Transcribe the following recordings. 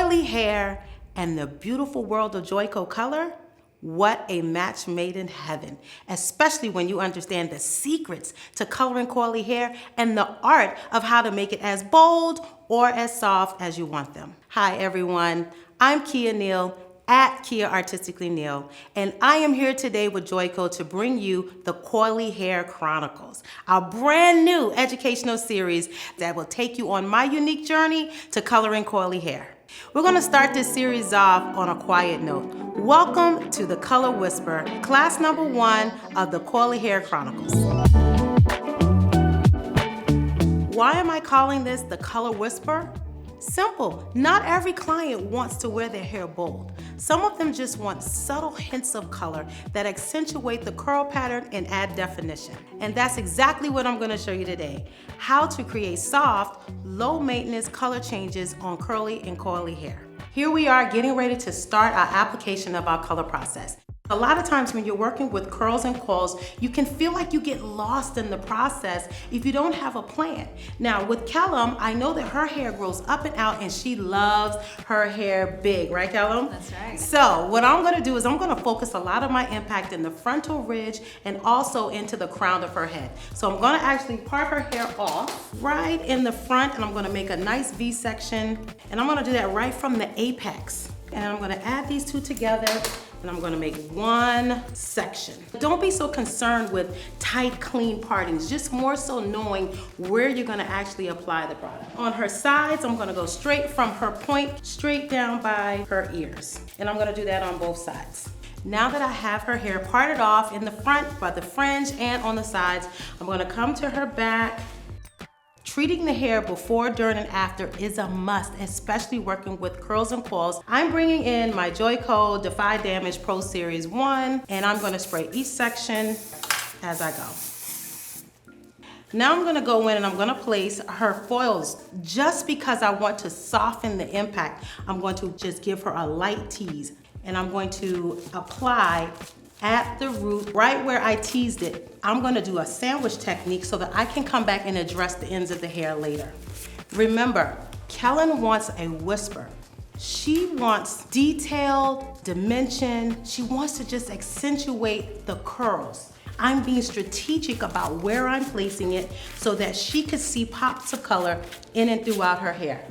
curly hair, and the beautiful world of Joico color. What a match made in heaven, especially when you understand the secrets to coloring curly hair and the art of how to make it as bold or as soft as you want them. Hi everyone, I'm Kia Neal at Kia Artistically Neal, and I am here today with Joico to bring you the Coily Hair Chronicles, our brand new educational series that will take you on my unique journey to coloring curly hair. We're gonna start this series off on a quiet note. Welcome to the Color Whisper, class number 1 of the Coily Hair Chronicles. Why am I calling this the Color Whisper? Simple. Not every client wants to wear their hair bold. Some of them just want subtle hints of color that accentuate the curl pattern and add definition. And that's exactly what I'm going to show you today. How to create soft, low maintenance color changes on curly and coily hair. Here we are getting ready to start our application of our color process. A lot of times when you're working with curls and coils, you can feel like you get lost in the process if you don't have a plan. Now with Kellum, I know that her hair grows up and out and she loves her hair big, right Kellum? That's right. So what I'm gonna do is I'm gonna focus a lot of my impact in the frontal ridge and also into the crown of her head. So I'm gonna actually part her hair off right in the front and I'm gonna make a nice V section and I'm gonna do that right from the apex. And I'm gonna add these two together and I'm gonna make one section. Don't be so concerned with tight, clean partings, just more so knowing where you're gonna actually apply the product. On her sides, I'm gonna go straight from her point, straight down by her ears. And I'm gonna do that on both sides. Now that I have her hair parted off in the front, by the fringe and on the sides, I'm gonna come to her back. Treating the hair before, during, and after is a must, especially working with curls and coils. I'm bringing in my Joico Defy Damage Pro Series 1, and I'm gonna spray each section as I go. Now I'm gonna go in and I'm gonna place her foils. Just because I want to soften the impact, I'm going to just give her a light tease, and I'm going to apply at the root, right where I teased it. I'm gonna do a sandwich technique so that I can come back and address the ends of the hair later. Remember, Kellen wants a whisper. She wants detailed dimension. She wants to just accentuate the curls. I'm being strategic about where I'm placing it so that she could see pops of color in and throughout her hair.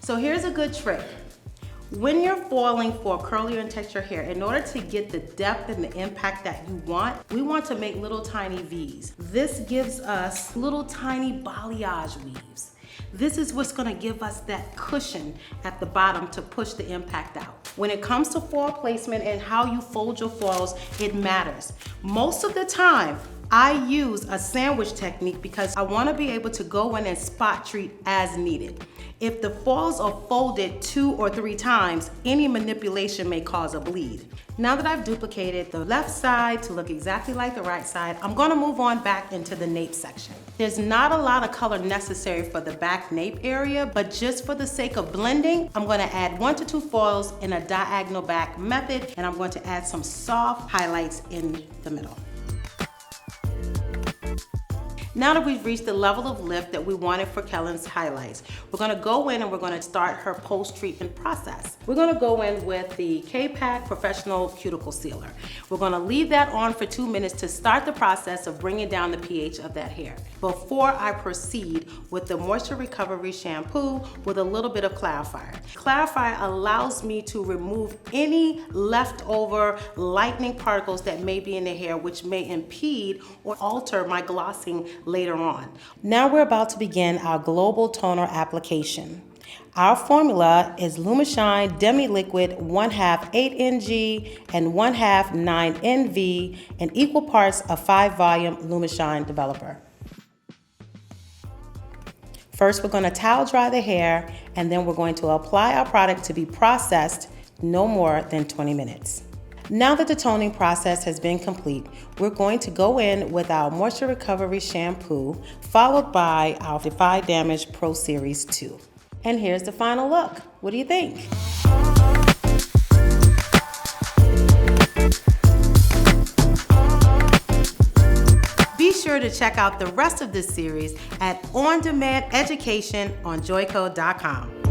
So here's a good trick. When you're foiling for curlier and texture hair, in order to get the depth and the impact that you want, we want to make little tiny V's. This gives us little tiny balayage weaves. This is what's gonna give us that cushion at the bottom to push the impact out. When it comes to foil placement and how you fold your foils, it matters. Most of the time, I use a sandwich technique because I wanna be able to go in and spot treat as needed. If the foils are folded 2 or 3 times, any manipulation may cause a bleed. Now that I've duplicated the left side to look exactly like the right side, I'm gonna move on back into the nape section. There's not a lot of color necessary for the back nape area, but just for the sake of blending, I'm gonna add 1 to 2 foils in a diagonal back method, and I'm going to add some soft highlights in the middle. Now that we've reached the level of lift that we wanted for Kellen's highlights, we're gonna go in and we're gonna start her post-treatment process. We're gonna go in with the K-Pack Professional Cuticle Sealer. We're gonna leave that on for 2 minutes to start the process of bringing down the pH of that hair before I proceed with the Moisture Recovery Shampoo with a little bit of Clarifier. Clarifier allows me to remove any leftover lightening particles that may be in the hair, which may impede or alter my glossing later on. Now we're about to begin our global toner application. Our formula is Lumishine Demi-Liquid 1/2 8NG and 1/2 9NV and equal parts of 5-volume Lumishine Developer. First, we're going to towel dry the hair and then we're going to apply our product to be processed no more than 20 minutes. Now that the toning process has been complete, we're going to go in with our Moisture Recovery Shampoo, followed by our Defy Damage Pro Series 2. And here's the final look. What do you think? Be sure to check out the rest of this series at On Demand Education on Joico.com.